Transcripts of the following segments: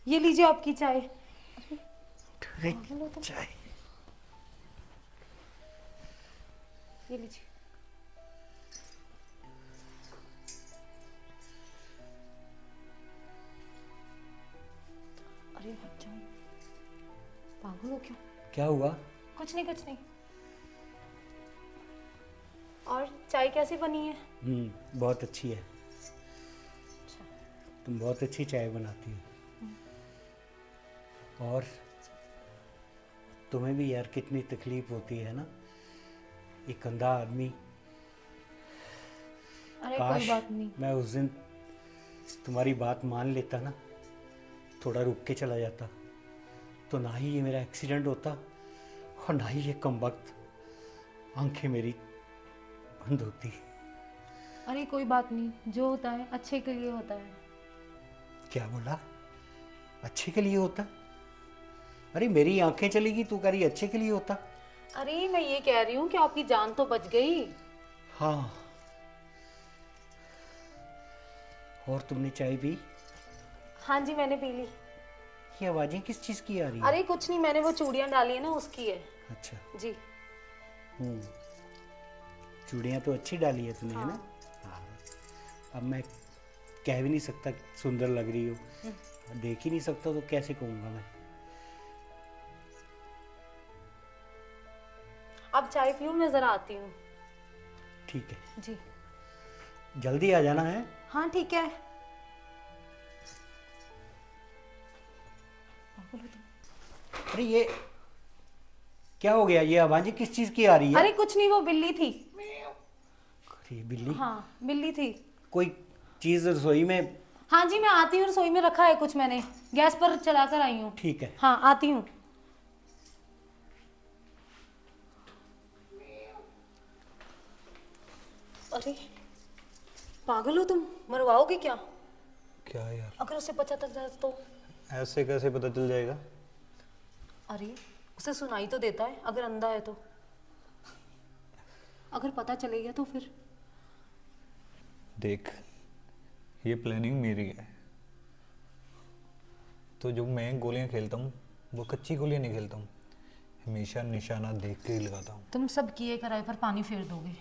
ये लीजिए आपकी चाय। चाय। ये लीजिए। अरे हट जाओ, पागल हो क्या? क्या हुआ? कुछ नहीं कुछ नहीं। और चाय कैसी बनी है? बहुत अच्छी है। अच्छा। तुम बहुत अच्छी चाय बनाती हो। और तुम्हें भी यार कितनी तकलीफ होती है ना, एक अंधा आदमी। अरे कोई काश बात नहीं। मैं उस दिन तुम्हारी बात मान लेता ना, थोड़ा रुक के चला जाता, तो ना ही ये मेरा एक्सीडेंट होता और ना ही ये कमबख्त आंखें मेरी बंद होती। अरे कोई बात नहीं, जो होता है अच्छे के लिए होता है। क्या बोला? अच्छे के लिए होता? अरे मेरी आंखें चलेगी, तू कह रही अच्छे के लिए होता? अरे मैं ये कह रही हूँ कि आपकी जान तो बच गई। हाँ। और तुमने चाय पी? हाँ जी मैंने पी ली। ये आवाजें किस चीज़ की आ रही है? अरे कुछ नहीं, मैंने वो चूड़ियाँ डाली है ना उसकी है। अच्छा। जी। चूड़ियाँ तो अच्छी डाली है तूने, है ना? हाँ। हाँ। अब मैं कह भी नहीं सकता कि सुंदर लग रही हो, देख ही नहीं सकता तो कैसे कहूँगा मैं। अब चाय पियो, मैं जरा आती हूँ। ठीक है, जी। जल्दी आ जाना है। हाँ ठीक है। अरे ये क्या हो गया? ये आवाजें किस चीज़ की आ रही है? अरे कुछ नहीं, वो बिल्ली थी। अरे बिल्ली? हाँ बिल्ली थी। कोई चीज़ रसोई में? हाँ जी मैं आती हूँ, रसोई में रखा है कुछ, मैंने गैस पर चला कर आई हूँ। ठीक है। हाँ आती हूँ। अरे पागल हो तुम, मरवाओगे क्या? क्या यार, अगर उसे पता चल तो? ऐसे कैसे पता चल जाएगा? अरे उसे सुनाई तो देता है अगर अंधा है तो। अगर पता चले गया तो फिर? देख, ये प्लानिंग मेरी है, तो जो मैं गोलियां खेलता हूँ वो कच्ची गोलियां नहीं खेलता हूँ, हमेशा निशाना देख के ही लगाता हूँ। तुम सब किए कराए पर पानी फेर दोगे।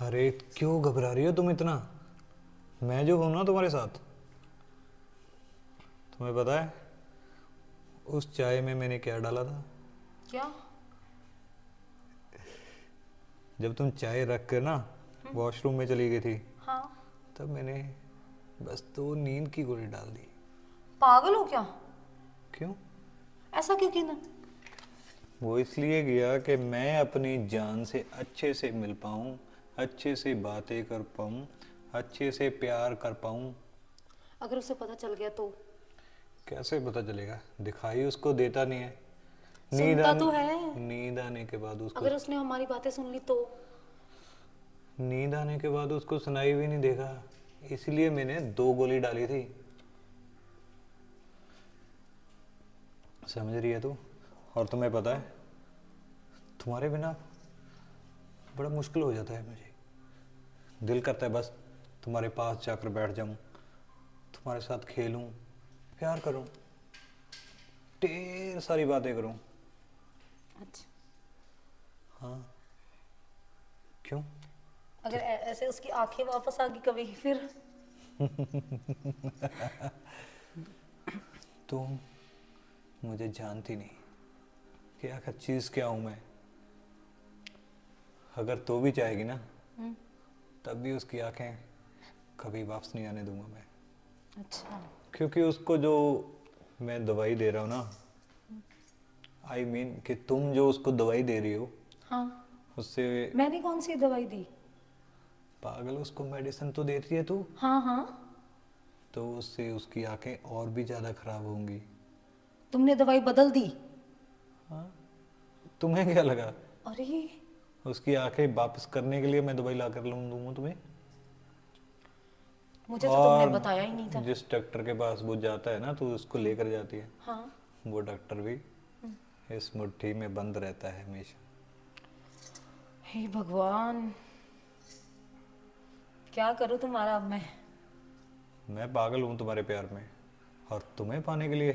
अरे क्यों घबरा रही हो तुम इतना? मैं जो हूं ना तुम्हारे साथ। तुम्हें पता है उस चाय में मैंने क्या डाला था? क्या? जब तुम चाय रख कर ना वॉशरूम में चली गई थी, हाँ। तब मैंने बस 2 नींद की गोली डाल दी। पागल हो क्या? क्यों? ऐसा क्यों किया? वो इसलिए किया कि मैं अपनी जान से अच्छे से मिल पाऊँ, अच्छे से बातें कर पाऊँ, अच्छे से प्यार कर पाऊँ। अगर उसे पता चल गया तो? कैसे पता चलेगा? दिखाई उसको देता नहीं है। सुनता तो है। नींद आने के बाद उसको, अगर उसने हमारी बातें सुन ली तो? नींद आने के बाद उसको सुनाई भी नहीं देगा, इसलिए मैंने 2 गोली डाली थी। समझ रही है तू? और तुम्हें पता है तुम्हारे बिना बड़ा मुश्किल हो जाता है मुझे। दिल करता है बस तुम्हारे पास जाकर बैठ जाऊं, तुम्हारे साथ खेलूं, प्यार करूं, ढेर सारी बातें करूं। अच्छा। हाँ। क्यों? अगर ऐसे उसकी आंखें वापस आ गई कभी फिर? तुम मुझे जानती नहीं कि आखिर चीज़ क्या हूं मैं। अगर तो भी चाहेगी ना, तब भी उसकी आंखें कभी वापस नहीं आने दूंगा मैं। अच्छा। क्योंकि उसको जो मैं दवाई दे रहा हूँ ना, आई मीन कि तुम जो उसको दवाई दे रही हो, हाँ। उससे मैंने कौन सी दवाई दी? पागल, उसको मेडिसिन तो देती है तू, हाँ हाँ। तो उससे उसकी आंखें और भी ज़्यादा खराब होंगी। तुमने दवाई बदल दी? हाँ, तुम्हें क्या लगा अरे उसकी आंखें वापस करने के लिए मैं दवाई ला कर दूंगा तुम्हें? मुझे तो तुमने और बताया ही नहीं था। जिस डॉक्टर के पास वो जाता है ना, तो उसको लेकर जाती है, हाँ। वो डॉक्टर भी इस मुट्ठी में बंद रहता है हमेशा। हे भगवान, क्या करूँ तुम्हारा अब मैं? मैं पागल हूँ तुम्हारे प्यार में। और तुम्हें पाने के लिए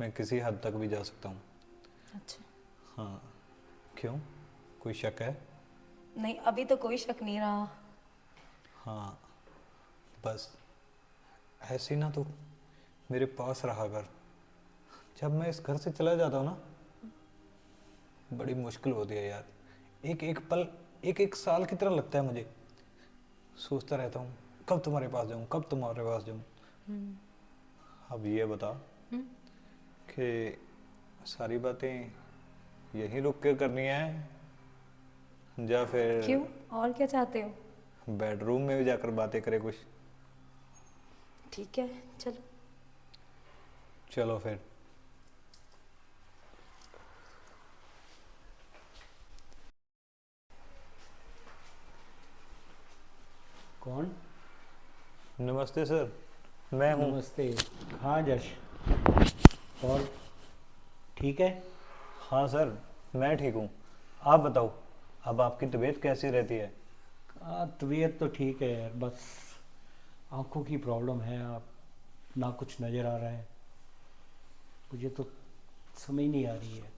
मैं किसी हद तक भी जा सकता हूँ। अच्छा, हाँ, क्यों, कोई शक है? नहीं अभी तो कोई शक नहीं रहा। हाँ, बस ऐसे ही ना तू मेरे पास रहा कर। जब मैं इस घर से चला जाता हूँ ना, बड़ी मुश्किल होती है यार। एक एक पल, एक एक साल की तरह लगता है मुझे। सोचता रहता हूँ कब तुम्हारे पास जाऊँ, कब तुम्हारे पास जाऊँ। अब ये बता कि सारी बातें यहीं रुक के करनी है या फिर क्यों, और क्या चाहते हो? बेडरूम में भी जाकर बातें करें कुछ? ठीक है, चलो। चलो फिर। कौन? नमस्ते सर, मैं हूँ। नमस्ते। हाँ जश, और ठीक है? हाँ सर, मैं ठीक हूँ। आप बताओ, अब आपकी तबीयत कैसी रहती है? तबीयत तो ठीक है यार, बस आंखों की प्रॉब्लम है। आप ना कुछ नज़र आ रहा है, मुझे तो समझ नहीं आ रही है।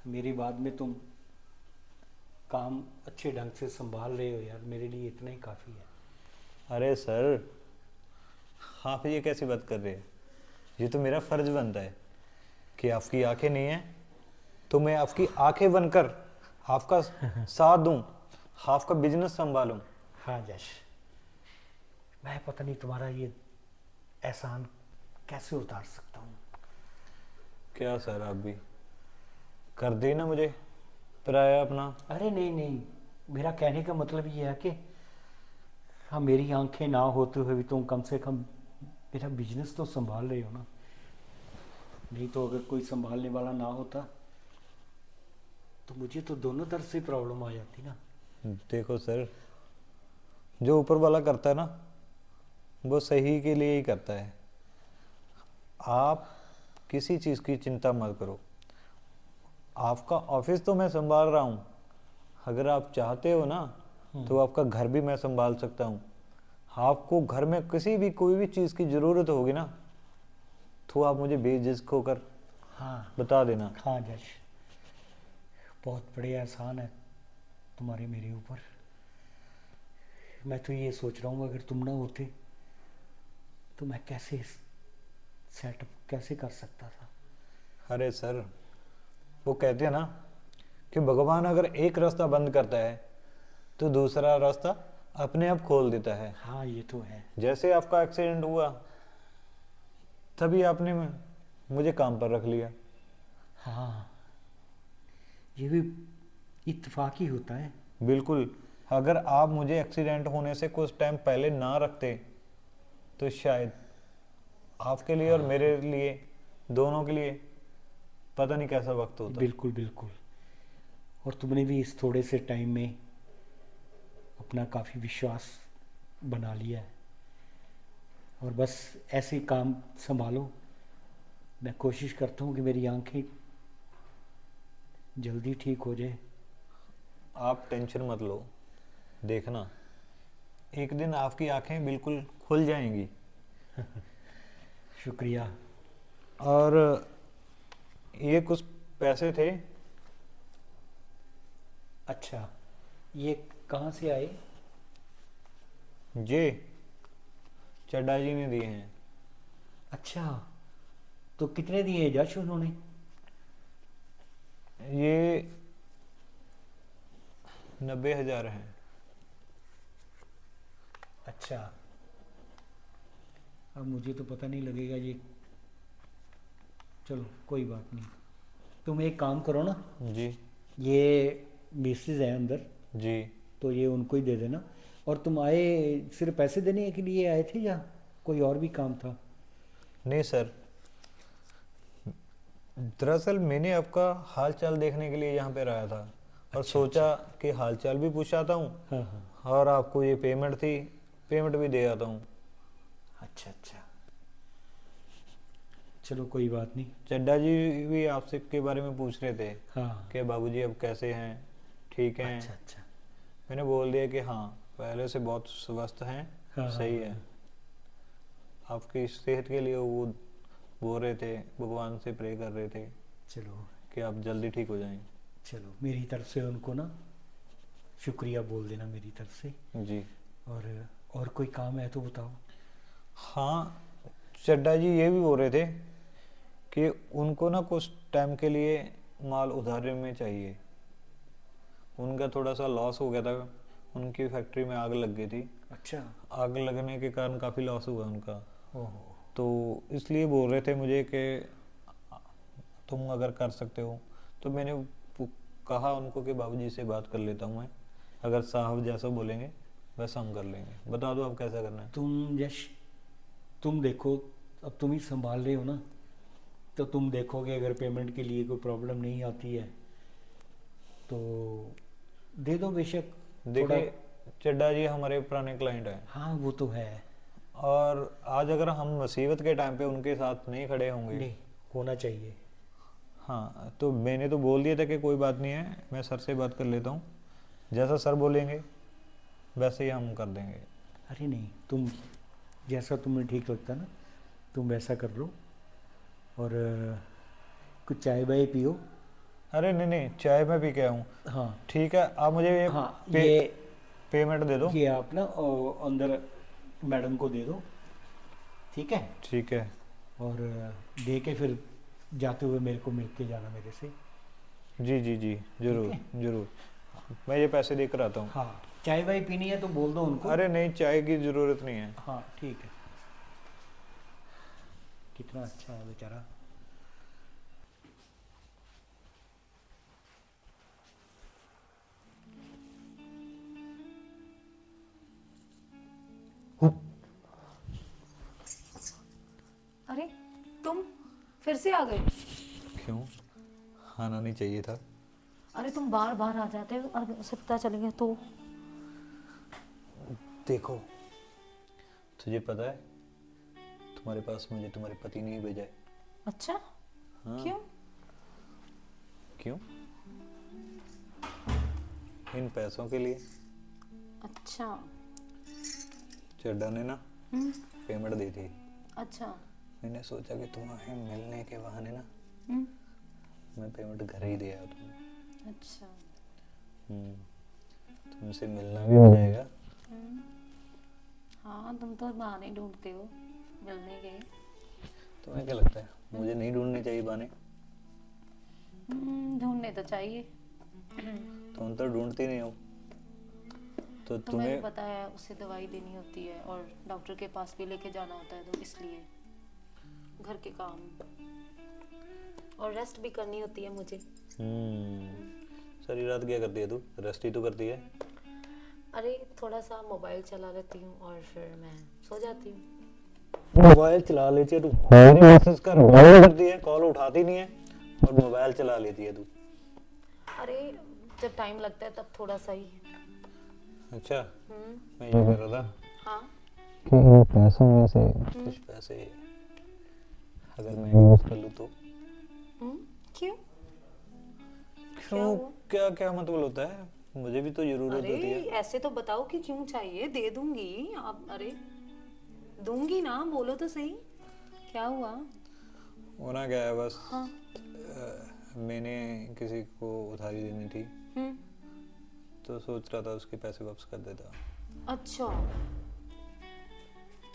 मेरी बात में तुम काम अच्छे ढंग से संभाल रहे हो यार, मेरे लिए इतना ही काफ़ी है। अरे सर, आप ये कैसी बात कर रहे हैं? ये तो मेरा फर्ज बनता है कि आपकी आंखें नहीं हैं तो मैं आपकी आंखें बनकर आपका साथ दूं, आपका बिजनेस संभालूं। हाँ जश, मैं पता नहीं तुम्हारा ये एहसान कैसे उतार सकता हूँ। क्या सर, आप भी कर दी ना मुझे पराया अपना। अरे नहीं नहीं, मेरा कहने का मतलब ये है कि हाँ, मेरी आंखें ना होते हुए भी तुम कम से कम मेरा बिजनेस तो संभाल रहे हो ना। नहीं तो अगर कोई संभालने वाला ना होता तो मुझे तो दोनों तरफ से प्रॉब्लम आ जाती ना। देखो सर, जो ऊपर वाला करता है ना, वो सही के लिए ही करता है। आप किसी चीज़ की चिंता मत करो। आपका ऑफिस तो मैं संभाल रहा हूँ, अगर आप चाहते हो ना तो आपका घर भी मैं संभाल सकता हूँ। आपको घर में किसी भी कोई भी चीज़ की ज़रूरत होगी ना तो आप मुझे बेझिझक होकर हाँ बता देना। हाँ जश, बहुत बड़े एहसान है तुम्हारे मेरे ऊपर। मैं तो ये सोच रहा हूँ अगर तुम ना होते तो मैं कैसे सेटअप कैसे कर सकता था। अरे सर, वो कहते हैं ना कि भगवान अगर एक रास्ता बंद करता है तो दूसरा रास्ता अपने आप खोल देता है। हाँ ये तो है। जैसे आपका एक्सीडेंट हुआ तभी आपने मुझे काम पर रख लिया। हाँ, ये भी इत्तेफाक ही होता है। बिल्कुल, अगर आप मुझे एक्सीडेंट होने से कुछ टाइम पहले ना रखते तो शायद आपके लिए और मेरे लिए, दोनों के लिए पता नहीं कैसा वक्त होता। बिल्कुल बिल्कुल। और तुमने भी इस थोड़े से टाइम में अपना काफ़ी विश्वास बना लिया है। और बस ऐसे ही काम संभालो। मैं कोशिश करता हूँ कि मेरी आंखें जल्दी ठीक हो जाए। आप टेंशन मत लो, देखना एक दिन आपकी आंखें बिल्कुल खुल जाएंगी। शुक्रिया। और ये कुछ पैसे थे। अच्छा, ये कहाँ से आए? ये चड्डा जी ने दिए हैं। अच्छा, तो कितने दिए जश उन्होंने? ये 90,000 हैं। अच्छा, अब मुझे तो पता नहीं लगेगा ये। चलो कोई बात नहीं, तुम एक काम करो ना, जी ये मिसेज है अंदर, जी। तो ये उनको ही दे देना। और तुम आए सिर्फ पैसे देने के लिए आए थे या कोई और भी काम था? नहीं सर, दरअसल मैंने आपका हाल चाल देखने के लिए यहाँ पे आया था और अच्छा, सोचा कि हाल चाल भी पूछ आता हूँ हाँ हाँ। और आपको ये पेमेंट थी, पेमेंट भी दे आता हूँ। अच्छा अच्छा, चलो कोई बात नहीं। चड्डा जी भी आपसे के बारे में पूछ रहे थे हाँ। कि बाबूजी अब कैसे हैं, ठीक हैं? अच्छा अच्छा। मैंने बोल दिया कि हाँ, पहले से बहुत स्वस्थ हैं, हाँ सही हाँ, है। आपकी सेहत के लिए वो बोल रहे थे, भगवान से प्रे कर रहे थे चलो कि आप जल्दी ठीक हो जाएं। चलो, मेरी तरफ से उनको ना शुक्रिया बोल देना मेरी तरफ से। जी। और कोई काम है तो बताओ। हाँ, चड्डा जी ये भी बोल रहे थे कि उनको ना कुछ टाइम के लिए माल उधार में चाहिए। उनका थोड़ा सा लॉस हो गया था, उनकी फैक्ट्री में आग लग गई थी। अच्छा। आग लगने के कारण काफ़ी लॉस हुआ उनका, ओहो। तो इसलिए बोल रहे थे मुझे कि तुम अगर कर सकते हो। तो मैंने कहा उनको कि बाबूजी से बात कर लेता हूँ मैं, अगर साहब जैसा बोलेंगे वैसा हम कर लेंगे। बता दो अब कैसा करना है। तुम देखो, अब तुम ही संभाल रहे हो ना, तो तुम देखोगे अगर पेमेंट के लिए कोई प्रॉब्लम नहीं आती है तो दे दो बेशक। देखिए चड्डा जी हमारे पुराने क्लाइंट हैं। हाँ वो तो है। और आज अगर हम मुसीबत के टाइम पे उनके साथ नहीं खड़े होंगे, नहीं होना चाहिए। हाँ, तो मैंने तो बोल दिया था कि कोई बात नहीं है, मैं सर से बात कर लेता हूँ, जैसा सर बोलेंगे वैसे ही हम कर देंगे। अरे नहीं, तुम जैसा तुम्हें ठीक लगता ना तुम वैसा कर लो। और कुछ चाय वाय पियो। अरे नहीं नहीं, चाय मैं पी के आऊँ। हाँ ठीक है, आप मुझे हाँ, पेमेंट दे दो। ये आप ना अंदर मैडम को दे दो, ठीक है। ठीक है। और दे के फिर जाते हुए मेरे को मिल के जाना मेरे से। जी जी जी, जरूर जरूर, मैं ये पैसे देकर आता हूँ। हाँ, चाय वाय पीनी है तो बोल दो उनको। अरे नहीं, चाय की ज़रूरत नहीं है। हाँ ठीक है। कितना अच्छा है बेचारा। अरे तुम फिर से आ गए? क्यों, आना नहीं चाहिए था? अरे तुम बार बार आ जाते हो, अगर उसे पता चलेगा तो। देखो, तुझे पता है तुम्हारे पास मुझे तुम्हारे पति ने ही भेजा है। अच्छा। हाँ। क्यों? क्यों? इन पैसों के लिए। अच्छा। चड्डा ने ना पेमेंट दी थी। अच्छा। मैंने सोचा कि तुम्हें मिलने के बहाने ना हम्म, मैं पेमेंट घर ही दे आया तुम्हें। अच्छा। तुमसे मिलना भी हो जाएगा। हाँ, तुम तो बहाने ढूंढते हो मिलने के। तुम्हें क्या लगता है मुझे नहीं ढूंढने चाहिए बहाने? ढूंढने तो चाहिए। तुम तो ढूंढती नहीं हो। तो तुम्हें भी पता है उसे दवाई देनी होती है और डॉक्टर के पास भी लेके जाना होता है, तो इसलिए घर के काम और रेस्ट भी करनी होती है मुझे। सारी रात क्या करती है तू? रेस्ट ही तो करती है। अरे थोड़ा सा मोबाइल चला लेती हूँ और फिर मैं सो जाती हूँ। मोबाइल चला लेती है तू? मैसेज कर कॉल करती है, कॉल उठाती नहीं है, और मोबाइल चला लेती है तू। अरे जब टाइम लगता है तब थोड़ा सा ही। अच्छा, मैं ये कह रहा था हाँ। कि इन पैसों में से कुछ पैसे अगर मैं यूज कर लूँ तो? क्यों? क्यों? क्या क्या मतलब होता है? मुझे भी तो जरूरत होती है। अरे ऐसे तो बताओ कि क्यों चाहिए, दे दूंगी। आप अरे दूंगी ना, बोलो तो सही क्या हुआ? होना क्या है बस। हाँ। मैंने किसी को उधारी देनी थी, हम्म। तो सोच रहा था उसके पैसे वापस कर देता। अच्छा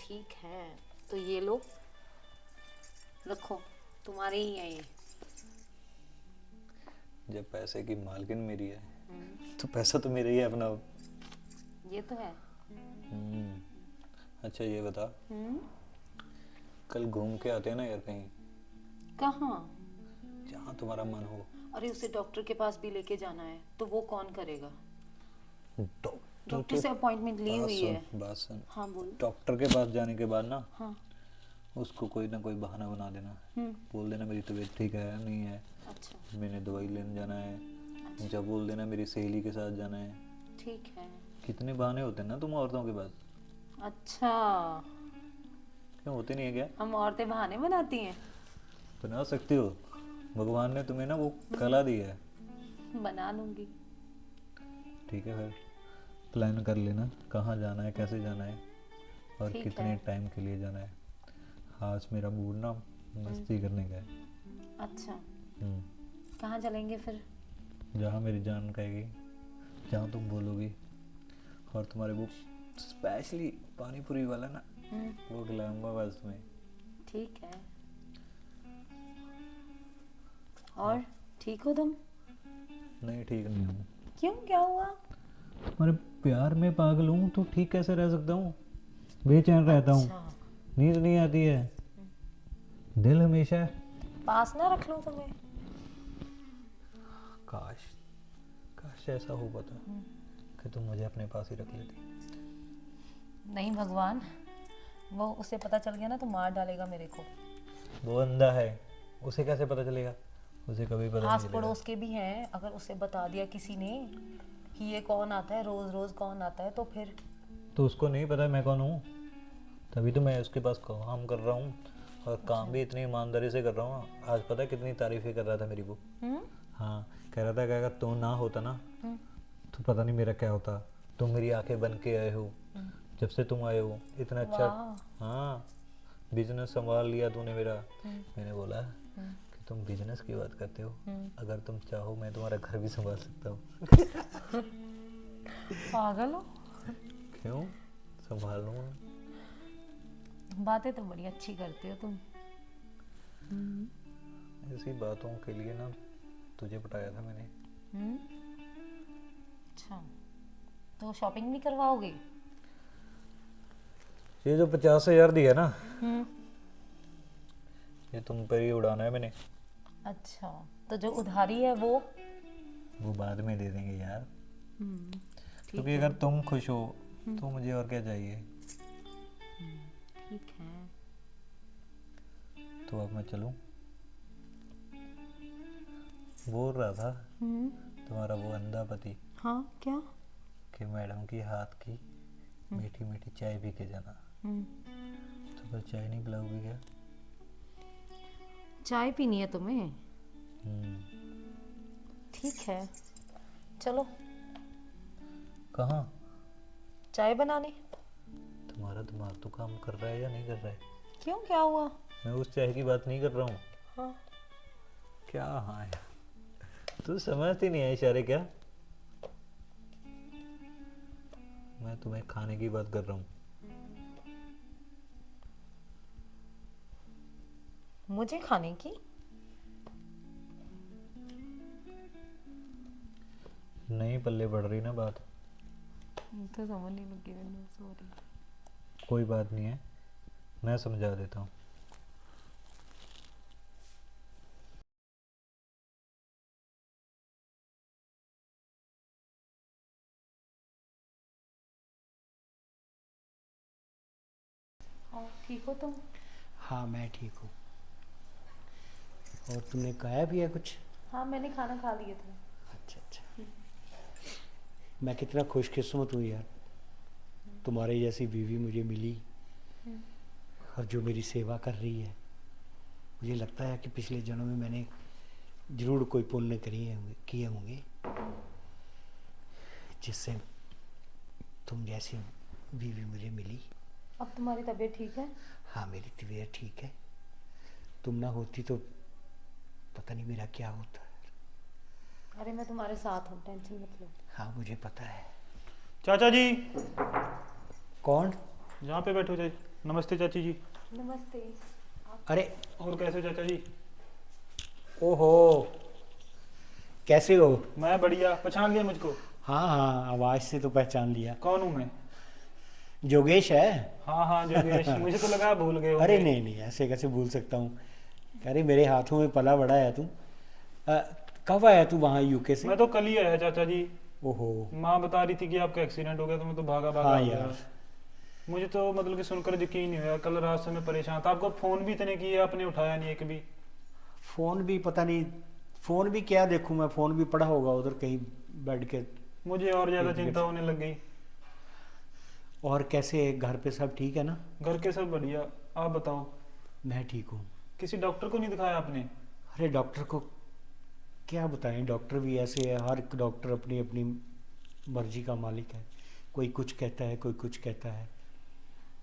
ठीक है, तो ये लो, रखो, तुम्हारे ही है ये। जब पैसे की मालकिन मेरी है तो पैसा तो मेरा ही है अपना। ये तो है। अच्छा ये बता, कल घूम के आते हैं ना यार कहीं? कहाँ? जहाँ तुम्हारा मन हो। अरे उसे डॉक्टर के पास भी लेके जाना है, तो वो कौन करेगा? डॉक्टर के से अपॉइंटमेंट ली बात हुई सुन, है। बात सुन। हाँ बोल। डॉक्टर के पास जाने के बाद ना हाँ। उसको कोई ना कोई बहाना बना देना। बोल देना मेरी तबीयत ठीक है नहीं है, अच्छा मैंने दवाई लेने जाना है। जब बोल देना मेरी सहेली के साथ जाना है। ठीक है। कितने बहाने होते हैं ना तुम औरतों के पास। अच्छा, क्यों होते नहीं है क्या? हम औरतें बहाने बनाती हैं? बना सकती हो, भगवान ने तुम्हें ना वो कला दी है। बना लूंगी। ठीक है, फिर प्लान कर लेना कहाँ जाना है, कैसे जाना है और ठीक कितने है। टाइम के लिए जाना है। आज मेरा मूड ना मस्ती करने का है। अच्छा, हम्म, कहाँ चलेंगे फिर? जहाँ मेरी जान कहेगी, जहाँ तुम बोलोगी, और तुम्हारे वो स्पेशली पानी पूरी वाला ना, वो खिलाऊंगा बस तुम्हें। ठीक है। और ठीक हो तुम? नहीं, ठीक नहीं हूँ। क्यों, क्या हुआ? तुम्हारे प्यार में पागल हूँ तो ठीक कैसे रह सकता हूँ? बेचैन रहता हूँ, अच्छा, नींद नहीं आती है, दिल हमेशा। पास ना रख लूं तुम्हें? काश काश ऐसा हो पाता कि तुम मुझे अपने पास ही रख लेती। नहीं भगवान, वो उसे पता चल गया ना तो मार डालेगा मेरे को। वो अंधा है, उसे कैसे पता चलेगा? उसे कभी पता आस नहीं पड़ोस चलेगा। के भी हैं, अगर उसे बता दिया किसी ने कि ये कौन आता है, रोज रोज कौन आता है, तो फिर? तो उसको नहीं पता मैं कौन हूँ, तभी तो मैं उसके पास काम कर रहा हूँ, और काम भी इतनी ईमानदारी से कर रहा हूँ। आज पता है कितनी तारीफें कर रहा था मेरी वो। हाँ, कह रहा था कि अगर तू ना होता ना तो पता नहीं मेरा क्या होता। तुम मेरी आंखें बन के आए हो, जब से तुम आए हो इतना अच्छा। वाह। हाँ, बिजनेस संभाल लिया तूने मेरा। मैंने बोला कि तुम बिजनेस की बात करते हो, अगर तुम चाहो मैं तुम्हारा घर भी संभाल सकता हूँ। पागल हो। क्यों, संभाल लूँगा। बातें तो बड़ी अच्छी करते हो तुम। ऐसी बातों के लिए ना तुझे पटाया था मैंने। अच्छा, तो शॉपिंग भी करवाओगे? ये जो 50,000 दिया ना, ये तुम पर ही उड़ाना है मैंने। अच्छा, तो जो उधारी है वो? वो बाद में दे देंगे यार, ठीक क्योंकि है। अगर तुम खुश हो तो मुझे और क्या चाहिए। ठीक है। तो अब मैं चलूं? बोल रहा था तुम्हारा वो अंधा पति हाँ, क्या? कि मैडम की हाथ की मीठी मीठी चाय पी के जाना। तो फिर चाय नहीं पिलाओगी क्या? चाय पीनी है तुम्हें? हम्म, ठीक है, चलो। कहाँ? चाय बनाने। तुम्हारा दिमाग तो काम कर रहा है या नहीं कर रहा है? क्यों, क्या हुआ? मैं उस चाय की बात नहीं कर रहा हूँ। हाँ। क्या हाँ यार, तू समझती नहीं है इशारे क्या? मैं तुम्हें खाने की बात कर रहा हूँ। मुझे खाने की? नहीं पल्ले पड़ रही ना बात? तो समझ नहीं लगी मैंने, सॉरी। कोई बात नहीं है, मैं समझा देता हूँ। और ठीक हो तुम? हाँ मैं ठीक हूँ। और तुमने खाया भी है कुछ? हाँ, मैंने खाना खा लिया था। अच्छा अच्छा। मैं कितना खुशकिस्मत हूँ यार, तुम्हारे जैसी बीवी मुझे मिली, और जो मेरी सेवा कर रही है। मुझे लगता है कि पिछले जन्म में मैंने जरूर कोई पुण्य किए होंगे, जिससे तुम जैसी बीवी मुझे मिली। अब तुम्हारी तबीयत ठीक है? हाँ मेरी तबीयत ठीक है। तुम ना होती तो पता नहीं मेरा क्या होता। अरे मैं तुम्हारे साथ हूँ, टेंशन मत लो। हाँ मुझे पता है। चाचा जी, कौन? यहाँ पे बैठो चाची। नमस्ते चाची जी। नमस्ते। अरे और कैसे हो चाचा जी? ओहो, कैसे हो? मैं बढ़िया। पहचान लिया मुझको? हाँ हाँ, आवाज़ से तो पहचान लिया। कौन हूँ मैं? जोगेश है। हाँ हाँ जोगेश। मुझे तो लगा भूल गए अरे होंगे। नहीं नहीं, ऐसे कैसे भूल सकता हूँ। अरे मेरे हाथों में पला बड़ा है तू। कब आया तू वहाँ यूके से? मैं तो कल ही आया चाचा जी। ओहो। माँ बता रही थी कि आपका एक्सीडेंट हो गया, तो मैं तो भागा भागा हाँ आ गया। यार। मुझे तो मतलब कि सुनकर यकीन नहीं हुआ। कल रात से मैं परेशान था। आपको फोन भी इतने किए, आपने उठाया नहीं एक भी। फ़ोन भी पता नहीं, फ़ोन भी क्या देखूँ मैं, फ़ोन भी पड़ा होगा उधर कहीं बेड के। मुझे और ज्यादा एक चिंता होने लग गई। और कैसे, घर पे सब ठीक है ना? घर के सब बढ़िया। आप बताओ, मैं ठीक हूँ। किसी डॉक्टर को नहीं दिखाया आपने? अरे डॉक्टर को क्या बताएं, डॉक्टर भी ऐसे है, हर डॉक्टर अपनी अपनी मर्जी का मालिक है। कोई कुछ कहता है, कोई कुछ कहता है।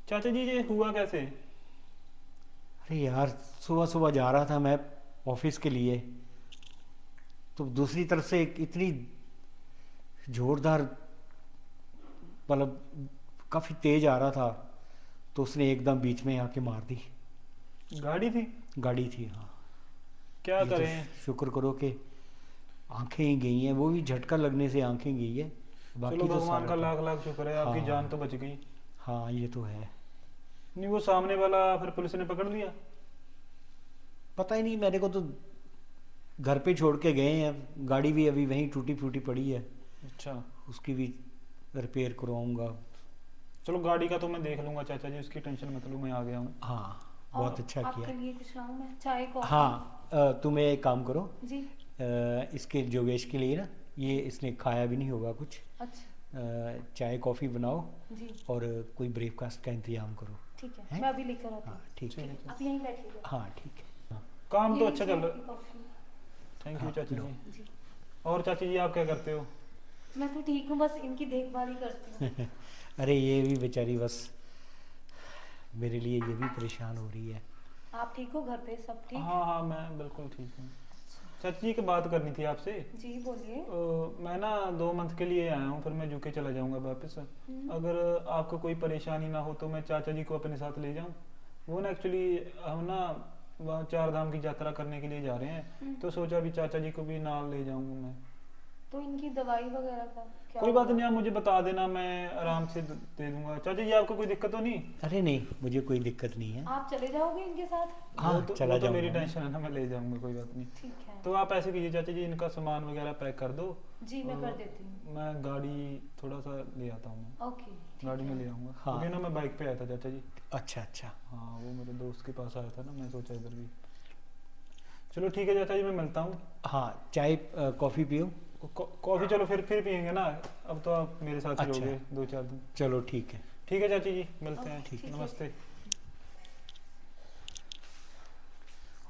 चाचा जी ये हुआ कैसे? अरे यार, सुबह सुबह जा रहा था मैं ऑफिस के लिए, तो दूसरी तरफ से एक इतनी जोरदार, मतलब काफ़ी तेज आ रहा था, तो उसने एकदम बीच में आके मार दी। गाड़ी थी? गाड़ी थी, हाँ। क्या ये तो करें। शुक्र करो कि आंखें ही गई हैं, वो भी झटका लगने से आंखें गई है, बाकी चलो तो भगवान सारा का ठीक। लाख लाख शुक्र है, आपकी हाँ। जान तो बच गई। हाँ ये तो है। नहीं वो सामने वाला फिर पुलिस ने पकड़ लिया? पता ही नहीं, मेरे को तो घर पे छोड़ के गए हैं, गाड़ी भी अभी वहीं टूटी फूटी पड़ी है, अच्छा। उसकी भी रिपेयर करवाऊंगा। चलो गाड़ी का तो मैं देख लूंगा चाचा जी, उसकी टेंशन मत लो, मैं आ गया हूँ। हाँ, बहुत अच्छा किया। आपके लिए कुछ लाऊं मैं, चाय कॉफी? हाँ, तुम एक काम करो, जी। इसके जोगेश के लिए ना, ये इसने खाया भी नहीं होगा कुछ, अच्छा चाय कॉफ़ी बनाओ जी, और कोई ब्रेकफास्ट का इंतजाम करो। ठीक है, हैं? मैं अभी लेकर आती हूँ। हाँ ठीक है। आप यहीं बैठिएगा। हाँ ठीक है। हाँ, काम तो ये अच्छा लीजिए चल आपकी रहा। कॉफी। थैंक यू हाँ, चाची लो। जी। जी, और चाची जी आप क्या करते हो? मैं तो ठीक हूँ, बस इनकी देखभाल ही करती हूँ। अरे ये भी बेचारी बस मेरे लिए ये भी परेशान हो रही है। आप ठीक हो? घर पे सब ठीक? हाँ हाँ मैं बिल्कुल ठीक हूँ। चाची जी की बात करनी थी आपसे। जी बोलिए। मैं ना 2 मंथ के लिए आया हूँ, फिर मैं यूके चला जाऊँगा वापस। अगर आपको कोई परेशानी ना हो तो मैं चाचा जी को अपने साथ ले जाऊँ। वो ना एक्चुअली हम ना वहाँ 4 धाम की यात्रा करने के लिए जा रहे हैं, तो सोचा भी चाचा जी को भी नाल ले जाऊँगा मैं। तो इनकी दवाई वगैरह का क्या कोई बात होगा? नहीं, आप मुझे बता देना, मैं आराम से दे दूंगा। चाचा जी आपको कोई दिक्कत तो नहीं? अरे नहीं, मुझे कोई दिक्कत नहीं है। आप चले जाओगे इनके साथ? हाँ, वो तो चला मेरी जाऊंगा मैं। टेंशन है ना, मैं ले जाऊंगा, कोई बात नहीं। ठीक है। तो आप ऐसे कीजिए चाचा जी, इनका सामान वगैरह पैक कर दो। जी मैं कर देती हूँ। मैं गाड़ी थोड़ा सा ले आता हूँ, मैं ओके ठीक गाड़ी में है। ले आऊँगा। हाँ। क्योंकि ना मैं बाइक पे आया था चाचा जी। अच्छा अच्छा। हाँ वो मेरे दोस्त के पास आया था ना, मैं सोचा इधर भी। चलो ठीक है चाचा जी, मैं मिलता हूँ। हाँ, चाय कॉफ़ी पियो। कॉफ़ी चलो फिर पियेंगे ना, अब तो आप मेरे साथ ही अच्छा। रहोगे 2-4 दिन। चलो ठीक है। ठीक है चाची जी, मिलते हैं। ठीक है। नमस्ते।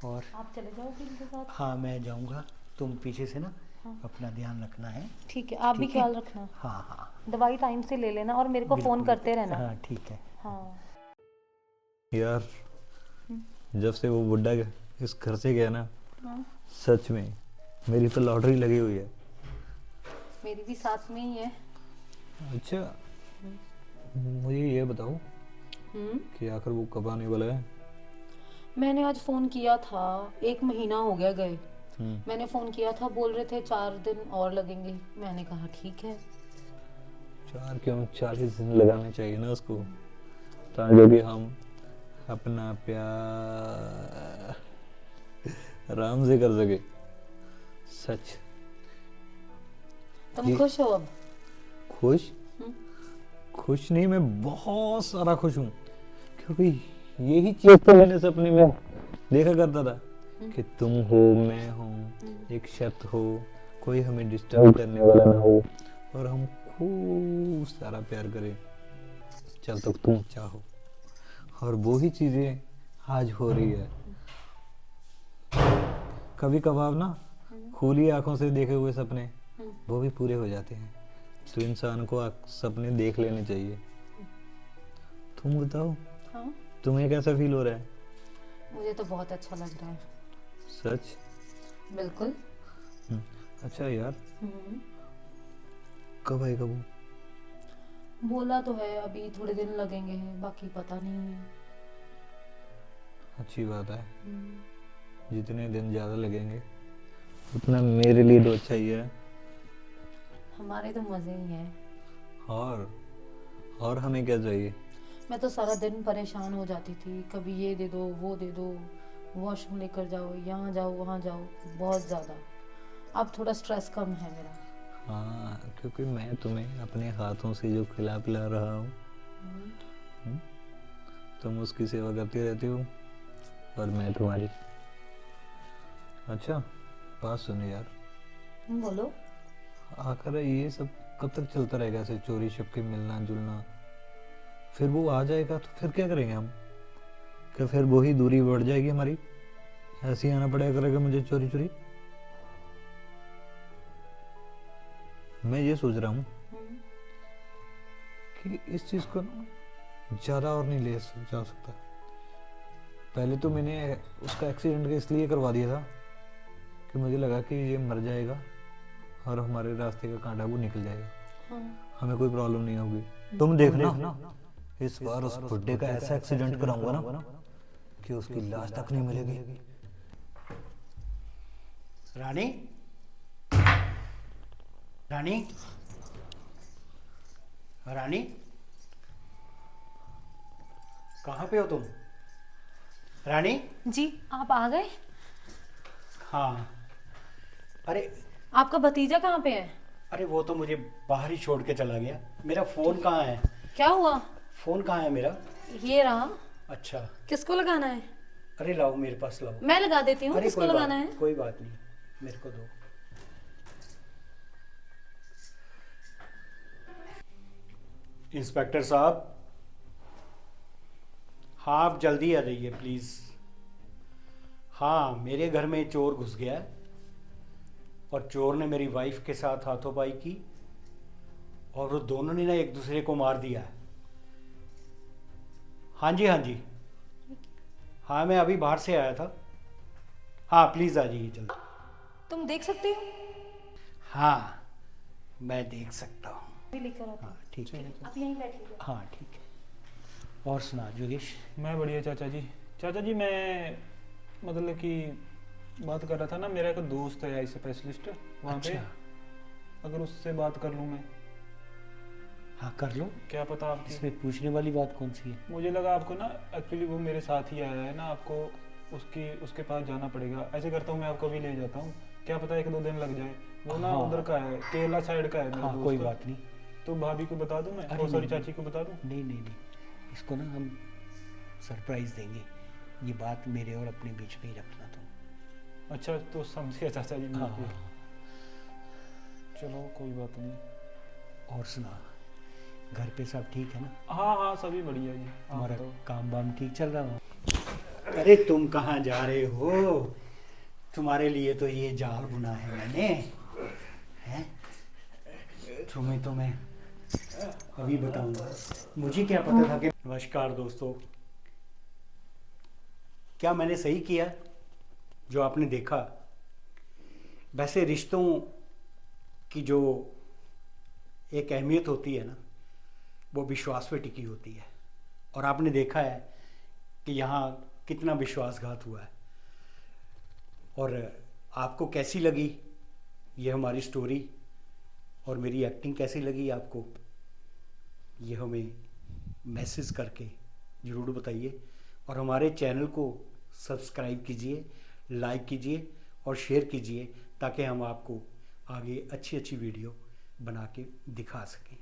और आप चले जाओगे इनके साथ? हाँ, मैं जाऊंगा, तुम पीछे से ना हाँ। अपना ध्यान रखना है। ठीक है, आप भी ठीक है? ख्याल रखना, हाँ हाँ दवाई टाइम से ले लेना और मेरे को फोन बिल्कुल। करते रहना। हाँ ठीक है। हाँ। यार जब से वो बुड्ढा इस घर से गया ना, हाँ। सच में मेरी तो लॉटरी लगी हुई है। मेरी भी साथ में ही है। अच्छा मुझे ये बताओ हम्म। कि आखिर वो कब आने वाला है? मैंने आज फोन किया था, 1 महीना हो गया गए। मैंने फोन किया था, बोल रहे थे 4 दिन और लगेंगे। मैंने कहा ठीक है। 4 क्यों, 40 दिन लगाने चाहिए ना उसको, ताकि भी हम अपना प्यार आराम से कर सके। सच तुम ये- खुश हो अब? खुश? हम्म। खुश नहीं, मैं बहुत सारा खुश हूँ, क्योंकि यही चीज तो मैंने सपने में देखा करता था कि तुम हो, मैं हूँ, एक शर्त हो, कोई हमें डिस्टर्ब करने वाला ना हो, और हम खूब सारा प्यार करें जब तक तुम चाहो। और वो ही चीजें आज हो रही है। कभी कभार ना खुली आंखों से देखे हुए सपने वो भी पूरे हो जाते हैं, तो इंसान को सपने देख लेने चाहिए। तुम बताओ, हाँ, तुम्हें कैसा फील हो रहा है? मुझे तो बहुत अच्छा लग रहा है। सच? बिल्कुल। अच्छा यार, हम्म। कब आएगा वो? बोला तो है अभी थोड़े दिन लगेंगे, बाकी पता नहीं है। अच्छी बात है, हम्म। जितने दिन ज्यादा लगेंगे उतना मेरे लिए तो अच्छा ही है। हमारे तो मजे ही हैं। और हमें क्या चाहिए? मैं तो सारा दिन परेशान हो जाती थी, कभी ये दे दो, वो दे दो, वॉशरूम लेकर जाओ, यहाँ जाओ, वहाँ जाओ, बहुत ज़्यादा। अब थोड़ा स्ट्रेस कम है मेरा। हाँ, क्योंकि मैं तुम्हें अपने हाथों से जो खिला पिला रहा हूँ, तुम उसकी सेवा करती रहती हो और मैं तुम्हारी। अच्छा बात सुनो यार, बोलो। आखिर ये सब कब तक चलता रहेगा, ऐसे चोरी छुपके मिलना जुलना? फिर वो आ जाएगा तो फिर क्या करेंगे हम? क्या फिर वही दूरी बढ़ जाएगी हमारी? ऐसे ही आना पड़ेगा करेगा मुझे चोरी चोरी? मैं ये सोच रहा हूँ कि इस चीज को ना ज्यादा और नहीं ले जा सकता, पहले तो मैंने उसका एक्सीडेंट इसलिए करवा दिया था कि मुझे लगा कि ये मर जाएगा और हमारे रास्ते का कांटा वो निकल जाएगा, हाँ। हमें कोई प्रॉब्लम नहीं होगी। तुम देखना इस बार उस बुड्ढे का ऐसा एक्सीडेंट कराऊंगा ना कि उसकी लाश तक नहीं मिलेगी। रानी, रानी, रानी, कहाँ पे हो तुम? रानी? जी आप आ गए? हाँ। अरे आपका भतीजा कहाँ पे है? अरे वो तो मुझे बाहर ही छोड़ के चला गया। मेरा फोन कहाँ है? क्या हुआ? फोन कहाँ है मेरा? ये रहा। अच्छा, किसको लगाना है? अरे लाओ मेरे पास लाओ। मैं लगा देती हूँ। अरे किसको लगाना है? कोई बात नहीं, मेरे को दो। इंस्पेक्टर साहब, हाँ आप जल्दी आ जाइए प्लीज। हाँ, मेरे घर में चोर घुस गया है और चोर ने मेरी वाइफ के साथ हाथोपाई की और वो दोनों ने ना एक दूसरे को मार दिया है। हाँ जी, हाँ जी, हाँ मैं अभी बाहर से आया था। हाँ प्लीज आ जाइए जल्दी। तुम देख सकते हो? हाँ मैं देख सकता हूँ। भी लेकर आती हाँ ठीक है। हूँ। आप यहीं बैठिए। हाँ ठीक है। और सुना जोगेश? मैं बढ़िया चाचा जी। चाचा जी मैं मतलब कि बात कर रहा था ना, मेरा एक दोस्त है आई स्पेशलिस्ट वहाँ पे, अच्छा। अगर उससे बात कर लूँ मैं? हाँ कर लो। क्या पता आपकी। इसमें पूछने वाली बात कौन सी है? मुझे लगा आपको ना, एक्चुअली वो मेरे साथ ही आया है ना, आपको उसके पास जाना पड़ेगा। ऐसे करता हूँ मैं आपको भी ले जाता हूँ, क्या पता 1-2 दिन लग जाए। वो ना हाँ। उधर का है, केरला साइड का है मेरा हाँ दोस्त। कोई बात नहीं। तो भाभी को बता दूं मैं? अरे सॉरी नहीं, चाची को बता दूं? नहीं नहीं नहीं, इसको ना हम सरप्राइज देंगे। ये बात मेरे और अपने बीच में ही रखना तुम। अच्छा तो समझ गया चाचा जी। हाँ मैं हाँ। चलो कोई बात नहीं। और सुना, घर पे सब ठीक है ना? हाँ हाँ सभी बढ़िया जी। आप हमारा बताओ। काम वाम ठीक चल रहा है? अरे तुम कहाँ जा रहे हो? तुम्हारे लिए तो ये जाल बुना है मैंने, हैं? तुम्हें तो मैं अभी बताऊंगा। मुझे क्या पता था कि। नमस्कार दोस्तों, क्या मैंने सही किया जो आपने देखा? वैसे रिश्तों की जो एक अहमियत होती है ना, वो विश्वास पे टिकी होती है। और आपने देखा है कि यहाँ कितना विश्वासघात हुआ है। और आपको कैसी लगी ये हमारी स्टोरी और मेरी एक्टिंग कैसी लगी आपको, ये हमें मैसेज करके ज़रूर बताइए। और हमारे चैनल को सब्सक्राइब कीजिए, लाइक कीजिए और शेयर कीजिए, ताकि हम आपको आगे अच्छी अच्छी वीडियो बना के दिखा सकें।